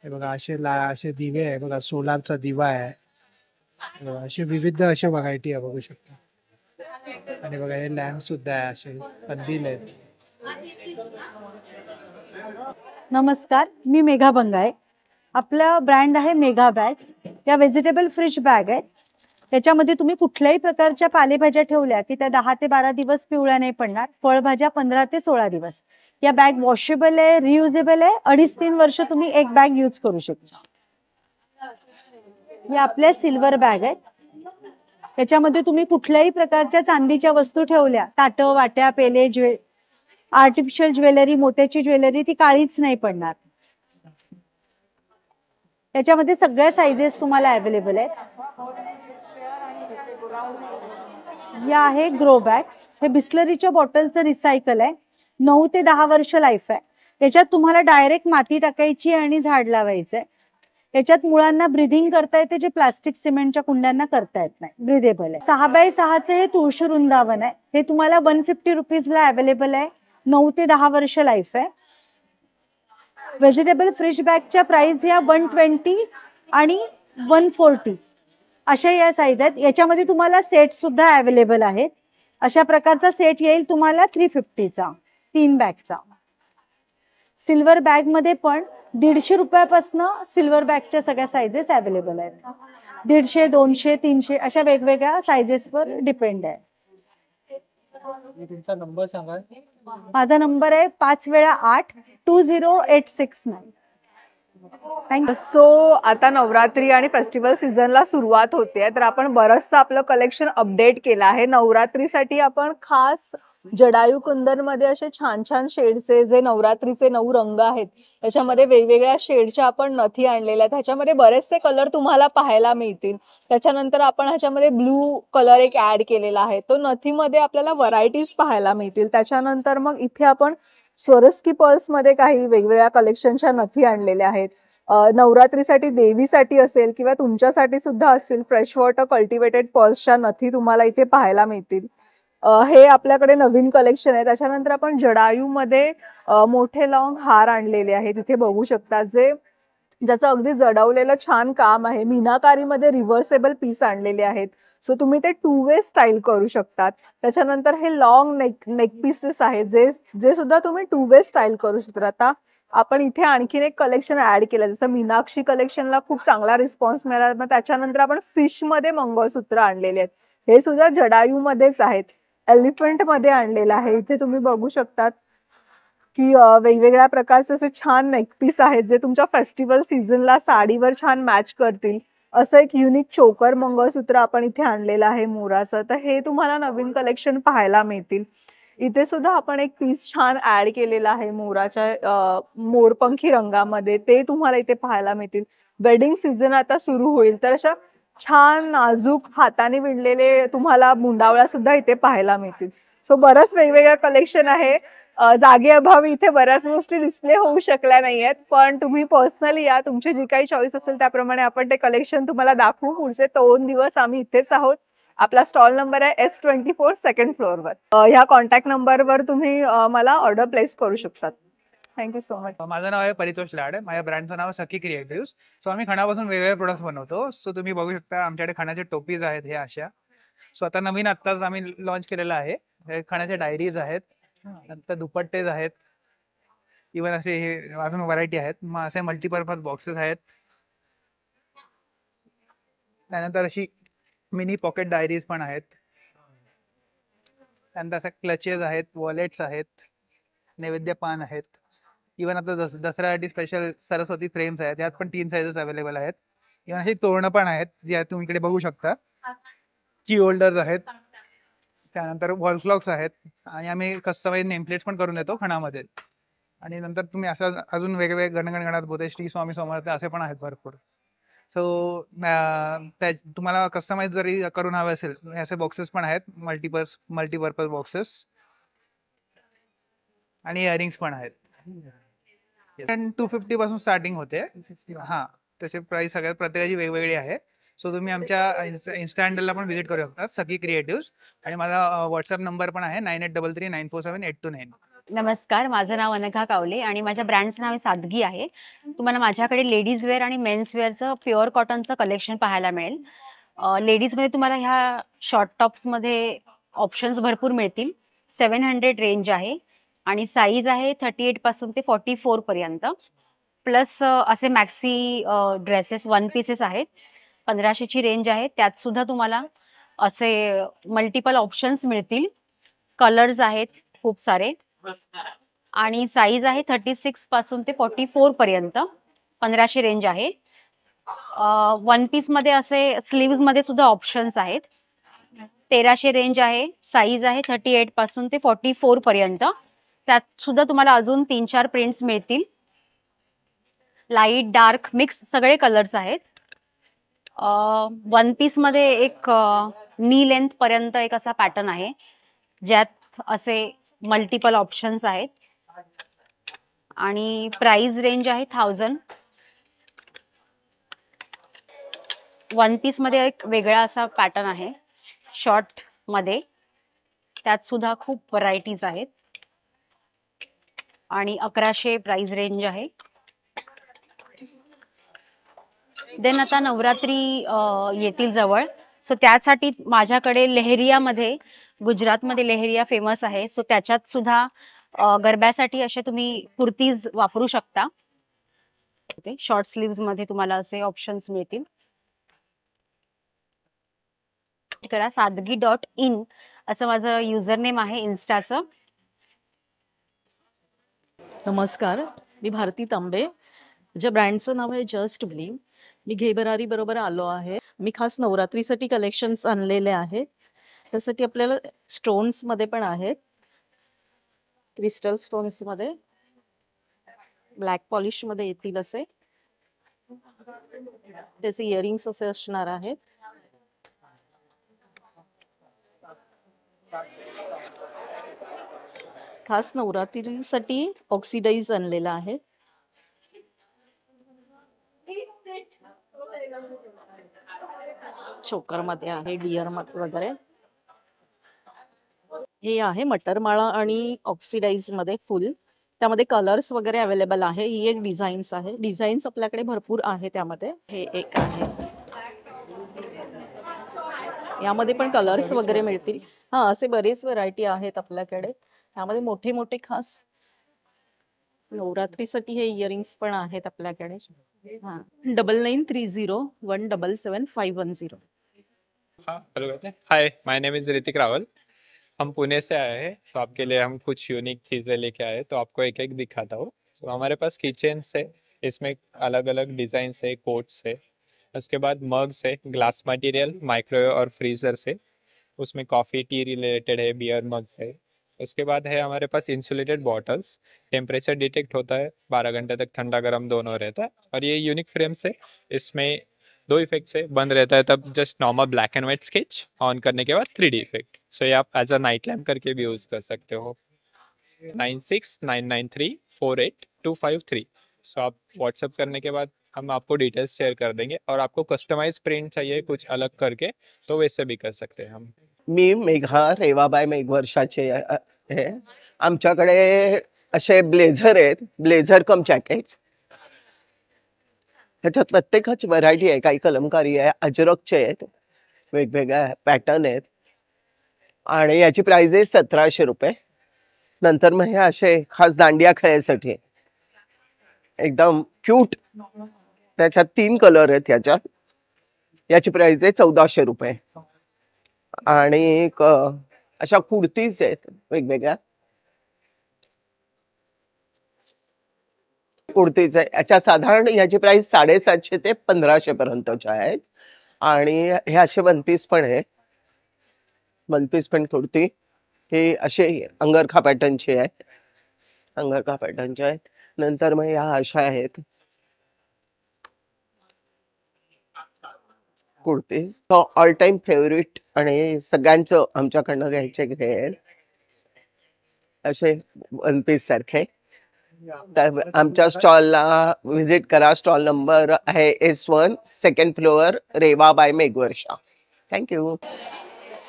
हे बघा. असे दिवे आहे बघा, सोलारचा दिवा आहे. असे विविध असे व्हरायटी आहे बघू शकता. आणि बघा हे लॅम्प सुद्धा आहे, असे कंदील आहेत. नमस्कार, मी मेघा बंगाय. आपला ब्रँड आहे मेघा बॅग्स. या व्हेजिटेबल फ्रिज बॅग आहेत. त्याच्यामध्ये तुम्ही कुठल्याही प्रकारच्या पालेभाज्या ठेवल्या की त्या 10 ते 12 दिवस पिवळ्या नाही पडणार. फळभाज्या 15 ते 16 दिवस. या बॅग वॉशेबल आहे, रियुजेबल आहे. 2.5-3 वर्ष तुम्ही एक बॅग यूज करू शकता. या आपल्या सिल्वर बॅग आहेत. याच्यामध्ये तुम्ही कुठल्याही प्रकारच्या चांदीच्या वस्तू ठेवल्या, ताटं, वाट्या, पेले, आर्टिफिशियल ज्वेलरी, मोत्याची ज्वेलरी, ती काळीच नाही पडणार. याच्यामध्ये सगळ्या साईजेस तुम्हाला अवेलेबल आहेत. या आहे ग्रो बॅग्स. हे बिस्लरीच्या बॉटलचं रिसायकल आहे. 9 ते 10 वर्ष लाईफ आहे. याच्यात तुम्हाला डायरेक्ट माती टाकायची आणि झाड लावायचंय. याच्यात मुळांना ब्रिदिंग करता येते, जे प्लास्टिक सिमेंटच्या कुंड्यांना करता येत नाही. ब्रिदेबल आहे. 6x6 हे तुळशी वृंदावन आहे. हे तुम्हाला 150 रुपीजला अवेलेबल आहे. 9 ते 10 वर्ष लाईफ आहे. व्हेजिटेबल फ्रिश बॅगच्या प्राइस ह्या 120 आणि 140 अशा या साईज आहेत. याच्यामध्ये तुम्हाला सेट सुद्धा अवेलेबल आहेत. अशा प्रकारचा सेट येईल तुम्हाला 350चा, 3 बॅगचा. सिल्वर बॅग मध्ये पण 150 रुपयापासून सिल्वर बॅगच्या सगळ्या साईजेस अवेलेबल आहेत. 150, 200, 300 अशा वेगवेगळ्या साईजेसवर डिपेंड आहे. तुमचा नंबर सांगा. माझा नंबर आहे 5 वेळा 8 20869. सो आता नवरात्री आणि फेस्टिवल सीझनला सुरुवात होते, तर आपण बरंचसं आपलं कलेक्शन अपडेट केलं आहे. नवरात्रीसाठी आपण खास जडायू कुंदन मध्ये असे छान छान शेडचे, जे नवरात्रीचे 9 रंग आहेत, त्याच्यामध्ये वेगवेगळ्या शेडच्या आपण नथी आणलेल्या आहेत. ह्याच्यामध्ये बरेचसे कलर तुम्हाला पाहायला मिळतील. त्याच्यानंतर आपण ह्याच्यामध्ये ब्लू कलर एक ऍड केलेला आहे, तो नथीमध्ये आपल्याला व्हरायटीज पाहायला मिळतील. त्याच्यानंतर मग इथे आपण स्वरस्की पर्ल्स मध्ये काही वेगवेगळ्या कलेक्शनच्या नथी आणलेल्या आहेत. नवरात्रीसाठी देवीसाठी असेल किंवा तुमच्यासाठी सुद्धा असतील, फ्रेश वॉटर कल्टिवेटेड पर्ल्सच्या नथी तुम्हाला इथे पाहायला मिळतील. हे आपल्याकडे नवीन कलेक्शन आहे. त्याच्यानंतर आपण जडायू मध्ये मोठे लॉंग हार आणलेले आहेत, इथे बघू शकता, ज्याचं अगदी जडवलेलं छान काम आहे. मीनाकारीमध्ये रिव्हर्सेबल पीस आणलेले आहेत, सो तुम्ही ते 2 वे स्टाईल करू शकतात. त्याच्यानंतर हे लॉंग नेक पीसेस आहेत, जे सुद्धा तुम्ही 2 वे स्टाईल करू शकता. आता आपण इथे आणखीन एक कलेक्शन ऍड केलं, जसं मीनाक्षी कलेक्शनला खूप चांगला रिस्पॉन्स मिळाला. मग त्याच्यानंतर आपण फिश मध्ये मंगळसूत्र आणलेले आहेत, हे सुद्धा जडायू मध्येच आहेत. एलिफंट मध्ये आणलेलं आहे, इथे तुम्ही बघू शकतात की वेगवेगळ्या प्रकारचे असे छान नेकपीस आहेत, जे तुमच्या फेस्टिवल सीझनला साडीवर छान मॅच करतील. असं एक युनिक चोकर मंगळसूत्र आपण इथे आणलेलं आहे मोराचं, तर हे तुम्हाला नवीन कलेक्शन पाहायला मिळतील. इथे सुद्धा आपण एक पीस छान ऍड केलेला आहे मोराच्या मोरपंखी रंगामध्ये, ते तुम्हाला इथे पाहायला मिळतील. वेडिंग सीझन आता सुरू होईल, तर अशा छान नाजूक हाताने विणलेले तुम्हाला मुंडावळ्या सुद्धा इथे पाहायला मिळतील. सो बरंच वेगवेगळं कलेक्शन आहे. जागेअभावी इथे बऱ्याच गोष्टी डिस्प्ले होऊ शकल्या नाहीयेत, पण तुम्ही पर्सनली या, तुमची जी काही चॉईस असेल त्याप्रमाणे आपण ते कलेक्शन तुम्हाला दाखवू. पुढचे 2 दिवस आम्ही इथेच आहोत. आपला स्टॉल नंबर आहे S24 सेकंड फ्लोअरवर. ह्या कॉन्टॅक्ट नंबरवर तुम्ही मला ऑर्डर प्लेस करू शकतात. Thank you so much. माझं नाव आहे परितोष लाड. माझ्या ब्रँडचं नाव सखी क्रिएटिव्स. सो आम्ही खणापासून वेगवेगळे प्रोडक्ट्स बनवतो. सो तुम्ही बघू शकता आमच्याकडे खणाचे टोपीज आहेत, हे अशा. सो आता नवीन आत्ताच आम्ही लॉन्च केलेलं आहे. हे खणाचे डायरीज आहेत, नंतर दुपट्टेज आहेत, इव्हन असे हे अजून व्हरायटी आहेत. मग असे मल्टीपर्पज बॉक्सेस आहेत. त्यानंतर अशी मिनी पॉकेट डायरीज पण आहेत. त्यानंतर असे क्लचेस आहेत, वॉलेट्स आहेत, नैवेद्य पान आहेत. इव्हन आता दसऱ्यासाठी स्पेशल सरस्वती फ्रेम्स आहेत, यात पण 3 साइजेस अवेलेबल आहेत. इव्हन अशी तोरणं पण आहेत, जे तुम्ही इकडे बघू शकता. की होल्डर्स आहेत, त्यानंतर वॉल क्लॉक्स आहेत, आणि आम्ही कस्टमाइज नेमप्लेट्स पण करून देतो खणामध्ये. आणि नंतर तुम्ही असं अजून वेगवेगळे गणगणगणात बोधे, श्री स्वामी समर्थ असे पण आहेत भरपूर. सो तुम्हाला कस्टमाइज जरी करून हवे असेल, असे बॉक्सेस पण आहेत, मल्टीपर्पज बॉक्सेस, आणि इयरिंग्स पण आहेत. 250 पासून स्टार्टिंग होते. हा, त्याचे प्राइस सगळ्यात प्रत्येकाची वेगवेगळी आहे. सो तुम्ही आमच्या इन्स्टा हँडलला पण व्हिजिट करू शकता, सखी क्रिएटिव्स. आणि माझा व्हॉट्सअप नंबर पण आहे 9833947829. नमस्कार, माझं नाव अनघा कावले आणि माझ्या ब्रँडचं नाव सादगी आहे. तुम्हाला माझ्याकडे लेडीज वेअर आणि मेन्स वेअरचं प्युअर कॉटनचं कलेक्शन पाहायला मिळेल. लेडीजमध्ये तुम्हाला ह्या शॉर्ट टॉप्समध्ये ऑप्शन्स भरपूर मिळतील. 700 रेंज आहे आणि साईज आहे 38 पासून ते 44 पर्यंत. प्लस असे मॅक्सी ड्रेसेस 1 पीसेस आहेत, 1500ची रेंज आहे. त्यात सुद्धा तुम्हाला असे मल्टिपल ऑप्शन्स मिळतील. कलर्स आहेत खूप सारे, आणि साईज आहे 36 पासून ते 44 पर्यंत. 1500 रेंज आहे. 1 पीस मध्ये असे स्लीव्स मध्ये सुद्धा ऑप्शन्स आहेत. 1300 रेंज आहे, साईज आहे 38 पासून ते 44 पर्यंत. त्यात सुद्धा तुम्हाला अजून 3-4 प्रिंट्स मिळतील. लाईट डार्क मिक्स सगळे कलर्स आहेत. वन पीस मध्ये एक नी लेंथ पर्यंत एक असा पॅटर्न आहे ज्यात असे मल्टिपल ऑप्शन्स आहेत आणि प्राइस रेंज आहे 1000. वन पीस मध्ये एक वेगळा असा पॅटर्न आहे शॉर्ट मध्ये, त्यात सुद्धा खूप व्हरायटीज आहेत आणि 1100 प्राइस रेंज आहे. देन आता नवरात्री येतील जवळ, सो त्यासाठी माझ्याकडे लेहरियामध्ये, गुजरातमध्ये लेहरिया फेमस आहे, सो त्याच्यात सुद्धा गरब्यासाठी असे तुम्ही कुर्तीज वापरू शकता. शॉर्ट स्लीव्स मध्ये तुम्हाला असे ऑप्शन्स मिळतील. करा sadgi.in असं माझं युजर नेम आहे इन्स्टाचं. नमस्कार, मी भारती तांबे. माझ्या ब्रँडचं नाव आहे जस्ट ब्लिंग. मी घेबरारी बरोबर आलो आहे. मी खास नवरात्रीसाठी कलेक्शन्स आणलेले आहेत. त्यासाठी आपल्याला स्टोन्समध्ये पण आहेत, क्रिस्टल स्टोन्समध्ये, ब्लॅक पॉलिशमध्ये येतील असे. त्याचे इयरिंग्स असे असणार आहेत. खास नवरात्रीसाठी ऑक्सिडाइज आणलेला आहे. चोकर मध्ये आहे, डिअर मध्ये वगैरे. हे आहे मटरमाळा आणि ऑक्सिडाइज मध्ये फुल. त्यामध्ये कलर्स वगैरे अवेलेबल आहे. ही एक डिझाईन्स आहे. डिझाईन्स आपल्याकडे भरपूर आहे त्यामध्ये. हे एक आहे, यामध्ये पण कलर्स वगैरे मिळतील. हा, असे बरेच व्हरायटी आहेत आपल्याकडे. यामध्ये मोठे मोठे खास नवरात्रीसाठी हे इयरिंग्स पण आहेत आपल्याकडे. हाँ, 9930177510. हाँ, हेलो कहते हैं। हाय, माय नेम इज़ ऋतिक रावल। हम पुणे से आए हैं, तो आपके लिए हम कुछ यूनिक चीज़ें लेके आए, तो आपको एक एक दिखाता हूँ। तो हमारे पास किचन्स है, इसमें अलग अलग डिज़ाइंस है, कोट्स है, उसके बाद मग्स है, ग्लास मटेरियल, माइक्रोवेव और फ्रीजर से, उसमें कॉफ़ी टी रिलेटेड है, बियर मग्स है। उसके बाद है हमारे pass insulated bottles, temperature detect होता है, 12 घंटे तक ठंडा गर्म दोनों रहता है। और ये यूनिक फ्रेम्स है, इसमें 2 इफेक्ट्स है, बंद रहता है तब just normal black end white sketch, on करने के बाद 3D इफेक्ट। सो ये आप एज अ नाइट लैम्प करके भी यूज़ कर सकते हो। 9699348253। सो आप व्हाट्सअप करने के बाद हम आपको डिटेल्स शेयर कर देंगे, और आपको कस्टमाइज प्रिंट चाहिए कुछ अलग करके तो वैसे भी कर सकते हैं हम। मी मेघा रेवाबाई मेघवर्षाचे आहे। आमच्याकडे असे ब्लेझर आहेत, ब्लेझर कम जॅकेट्स। ह्याच्यात प्रत्येकाची व्हरायटी आहे, काही कलमकारी आहे, अजरकचे आहेत, वेगवेगळ्या पॅटर्न आहेत, आणि याची प्राइस आहे 1700 रुपये। नंतर मग हे असे खास दांडिया खेळायसाठी एकदम क्यूट, त्याच्यात 3 कलर आहेत याच्यात, याची प्राइस आहे 1400 रुपये। आणि अशा कुर्तीज आहेत वेगवेगळ्या कुर्तीज आहे, याच्या साधारण याची प्राइस 750 ते 1500 पर्यंतच्या आहेत। आणि हे असे वन पीस पण आहे, वन पीस पण कुर्ती, हे असे अंगरखा पॅटर्नचे आहे, अंगरखा पॅटर्नचे आहेत। नंतर मग ह्या अशा आहेत कुर्तीज, ऑल टाइम फेवरेट आणि सगळ्यांचं आमच्याकडनं घ्यायचे घेईल असे वन पीस सारखे। तर आमच्या स्टॉलला व्हिजिट करा। स्टॉल नंबर आहे S1, 2nd floor, Revabai Meghvarsha. Thank you.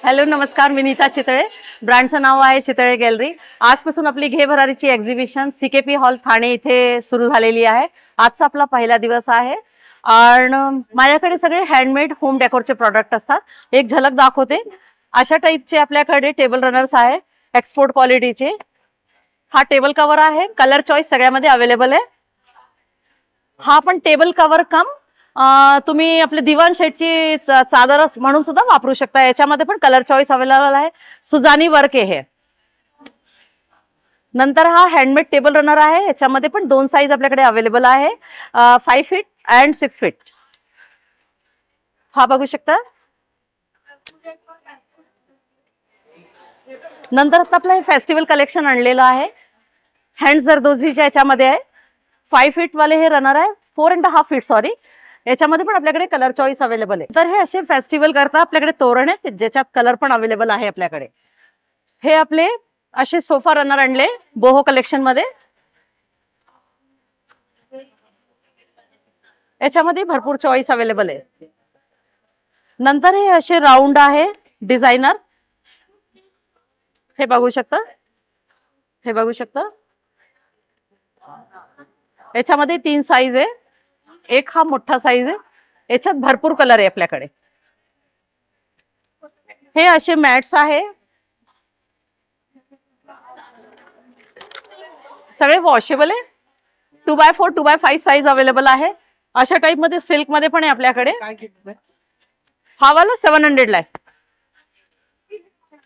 Hello, नमस्कार, मी नीता चितळे. ब्रँडचं नाव आहे चितळे गॅलरी. आजपासून आपली घे भरारीची एक्झिबिशन CKP हॉल ठाणे इथे सुरू झालेली आहे. आजचा आपला पहिला दिवस आहे आणि माझ्याकडे सगळे हँडमेड होम डेकोरचे प्रोडक्ट असतात. एक झलक दाखवते. अशा टाईपचे आपल्याकडे टेबल रनर्स आहे, एक्सपोर्ट क्वालिटीचे. हा टेबल कव्हर आहे, कलर चॉईस सगळ्यामध्ये अवेलेबल आहे. हा पण टेबल कव्हर कम तुम्ही आपले दिवाण शेटची चादर म्हणून सुद्धा वापरू शकता. याच्यामध्ये पण कलर चॉईस अवेलेबल आहे. सुजानी वर्क आहे. नंतर हा हँडमेड टेबल रनर आहे, याच्यामध्ये पण 2 साईज आपल्याकडे अवेलेबल आहे, 5 फीट अँड 6 फीट. हा बघू शकता. नंतर आता आपलं हे फेस्टिवल कलेक्शन आणलेलं आहे, हँड जरदोजीच्या याच्यामध्ये आहे. 5 फीट वाले हे रनर आहे, 4.5 फीट सॉरी. याच्यामध्ये पण आपल्याकडे कलर चॉईस अवेलेबल आहे. तर हे असे फेस्टिवल करता आपल्याकडे तोरण आहेत ज्याच्यात कलर पण अवेलेबल आहे आपल्याकडे. हे आपले असे सोफा रनर आणले बोहो कलेक्शन मध्ये. याच्यामध्ये भरपूर चॉईस अवेलेबल आहे. नंतर हे असे राऊंड आहे डिझायनर, हे बघू शकता, हे बघू शकता. याच्यामध्ये 3 साईज आहे, एक हा मोठा साईज आहे. याच्यात भरपूर कलर आहे आपल्याकडे. हे असे मॅट्स आहे, सगळे वॉशेबल आहे. 2x4 2x5 साईज अवेलेबल आहे. अशा टाइप मध्ये सिल्क मध्ये पण आहे आपल्याकडे. हा वाला 700 ला आहे,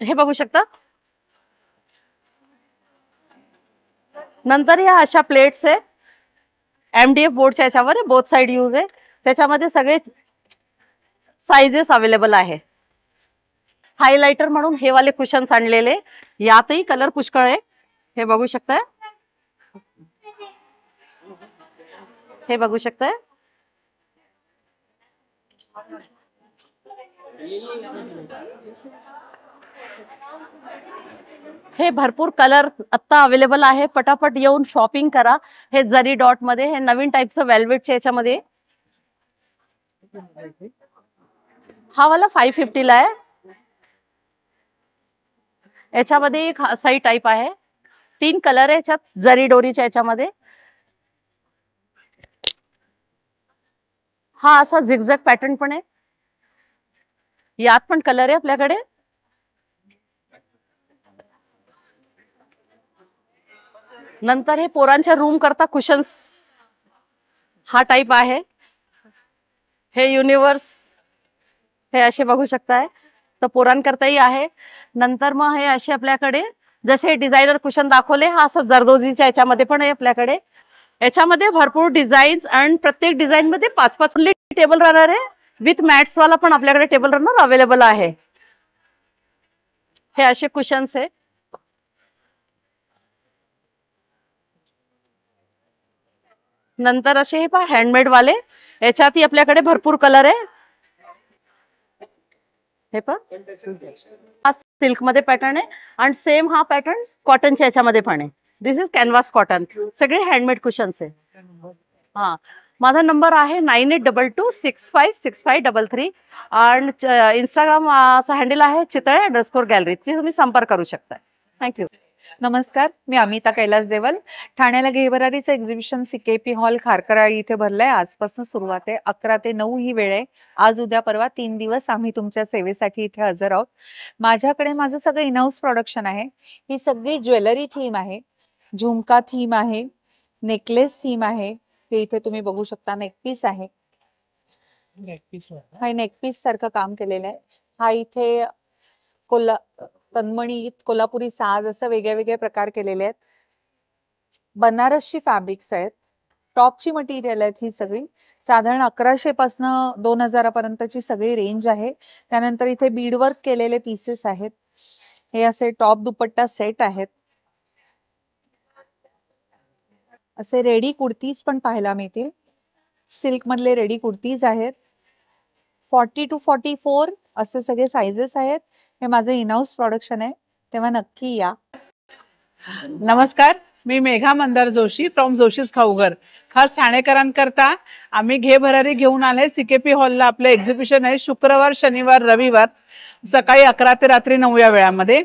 हे बघू शकता. नंतर या अशा प्लेट्स आहे, MDF बोर्डच्या याच्यावर बोथ साइड यूज आहे. त्याच्यामध्ये सगळे साइजेस अवेलेबल आहे. हायलाइटर म्हणून हे वाले कुशन्स आणलेले, यातही कलर पुष्कळ आहे, हे बघू शकताय, हे बघू शकताय. हे भरपूर कलर आता अवेलेबल आहे, पटापट येऊन शॉपिंग करा. हे जरी डॉट मध्ये, हे नवीन टाइपचं वेल्वेटच्या याच्यामध्ये. हा वाला 550 ला आहे. याच्यामध्ये एक असाही टाइप आहे, 3 कलर आहे याच्यात जरी डोरीच्या याच्यामध्ये. हा असा झिगझॅग पॅटर्न पण आहे, यात पण कलर आहे आपल्याकडे. नंतर हे पोरांच्या रूम करता कुशन्स, हा टाइप आहे. हे युनिवर्स, हे असे बघू शकताय, तर पोरांकरताही आहे. नंतर मग हे असे आपल्याकडे जसे डिझायनर कुशन दाखवले, हा असं जरदोजीच्या याच्यामध्ये पण आहे आपल्याकडे. याच्यामध्ये भरपूर डिझाईन्स आणि प्रत्येक डिझाईन मध्ये 5-5 टेबल रनर आहे. विथ मॅट्स वाला पण आपल्याकडे टेबल रनर अवेलेबल आहे. हे असे कुशन्स आहे. नंतर असे हे पहा हँडमेड वाले, याच्यातही आपल्याकडे भरपूर कलर आहे. हे पहा, हा सिल्क मध्ये पॅटर्न आहे आणि सेम हा पॅटर्न कॉटनच्या याच्यामध्ये पण आहे. दिस इज कॅनव्हास कॉटन, सगळे हँडमेड कुशन्स आहे. हा, माझा नंबर आहे 9822656533 आणि इंस्टाग्रामचा हँडल आहे चितळे_गॅलरी. तुम्ही संपर्क करू शकता. थँक्यू. नमस्कार, मी अमिता कैलास देवल. ठाण्याला घेबरारीचं एक्झिबिशन CKP हॉल खारकराळी इथे भरलंय. आजपासून सुरुवात आहे, 11 ते 9 ही वेळ आहे. आज उद्या परवा 3 दिवस आम्ही तुमच्या सेवेसाठी इथे हजर आहोत. माझ्याकडे माझं सगळं इनहाऊस प्रोडक्शन आहे. ही सगळी ज्वेलरी थीम आहे, झुमका थीम आहे, नेकलेस थीम आहे. हे इथे तुम्ही बघू शकता, नेकपीस आहे. हा नेकपीस सारखं काम केलेलं आहे. हा इथे तन्मणी, कोल्हापुरी साज असं वेगळे वेगळे प्रकार केलेले आहेत. बनारसची फॅब्रिक्स आहेत, टॉपची मटेरियल आहेत. ही सगळी साधारण 1100 पासून 2000 पर्यंतची सगळी रेंज आहे. त्यानंतर इथे बीडवर्क केलेले पीसेस आहेत. हे असे टॉप दुपट्टा सेट आहेत. असे रेडी कुर्तीज पण पाहायला मिळतील. सिल्क मधले रेडी कुर्तीज आहेत. 40 to 44 असे सगळे साइजेस आहेत. हे माझं इनहाऊस प्रोडक्शन आहे, तेव्हा नक्की या. नमस्कार, मी मेघा मंदार जोशी फ्रॉम जोशीज खाऊघर. खास ठाणेकरांकरता आम्ही घे भरारी घेऊन आले. CKP हॉलला आपलं एक्झिबिशन आहे शुक्रवार, शनिवार, रविवार सकाळी 11 ते रात्री 9 या वेळामध्ये.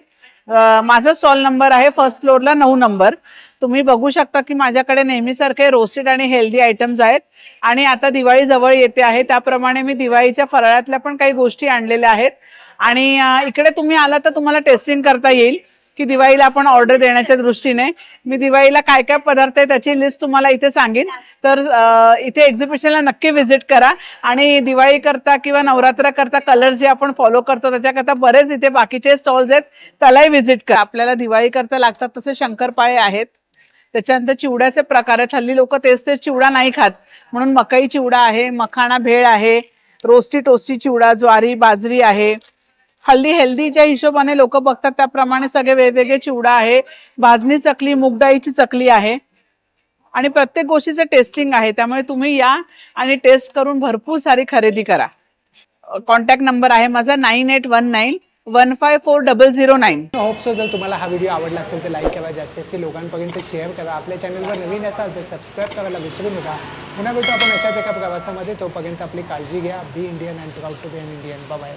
माझा स्टॉल नंबर आहे फर्स्ट फ्लोअरला 9 नंबर. तुम्ही बघू शकता की माझ्याकडे नेहमीसारखे रोस्टेड आणि हेल्दी आयटम्स आहेत. आणि आता दिवाळी जवळ येते आहे, त्याप्रमाणे मी दिवाळीच्या फराळातल्या पण काही गोष्टी आणलेल्या आहेत. आणि इकडे तुम्ही आला तर तुम्हाला टेस्टिंग करता येईल की दिवाळीला आपण ऑर्डर देण्याच्या दृष्टीने मी दिवाळीला काय काय पदार्थ आहे त्याची लिस्ट तुम्हाला इथे सांगेन. तर इथे एक्झिबिशनला नक्की व्हिजिट करा. आणि दिवाळी करता किंवा नवरात्र करता कलर जे आपण फॉलो करतो त्याच्याकरता बरेच इथे बाकीचे स्टॉल्स आहेत, त्यालाही व्हिजिट करा. आपल्याला दिवाळी करता लागतात तसे शंकरपाळे आहेत. त्याच्यानंतर चिवड्याचे प्रकार आहेत. हल्ली लोक तेच चिवडा नाही खात, म्हणून मकई चिवडा आहे, मखाणा भेळ आहे, रोस्टी टोस्टी चिवडा, ज्वारी बाजरी आहे. हल्ली हेल्दीच्या हिशोबाने लोक बघतात त्याप्रमाणे सगळे वेगवेगळे चिवडा आहे, भाजणी चकली, मूगडाळीची चकली आहे आणि प्रत्येक गोष्टीचं टेस्टिंग आहे. त्यामुळे तुम्ही या आणि टेस्ट करून भरपूर सारी खरेदी करा. कॉन्टॅक्ट नंबर आहे माझा 9819154009. होप सो जर तुम्हाला हा व्हिडिओ आवडला असेल तर लाईक करा, जास्तीत लोकांपर्यंत शेअर करा. आपल्या चॅनलवर नवीन असाल तर सबस्क्राईब करायला विसरू नका. पुन्हा भेटू आपण अशाच एका प्रवासामध्ये. तोपर्यंत आपली काळजी घ्या. Be Indian and proud to be an Indian. Bye.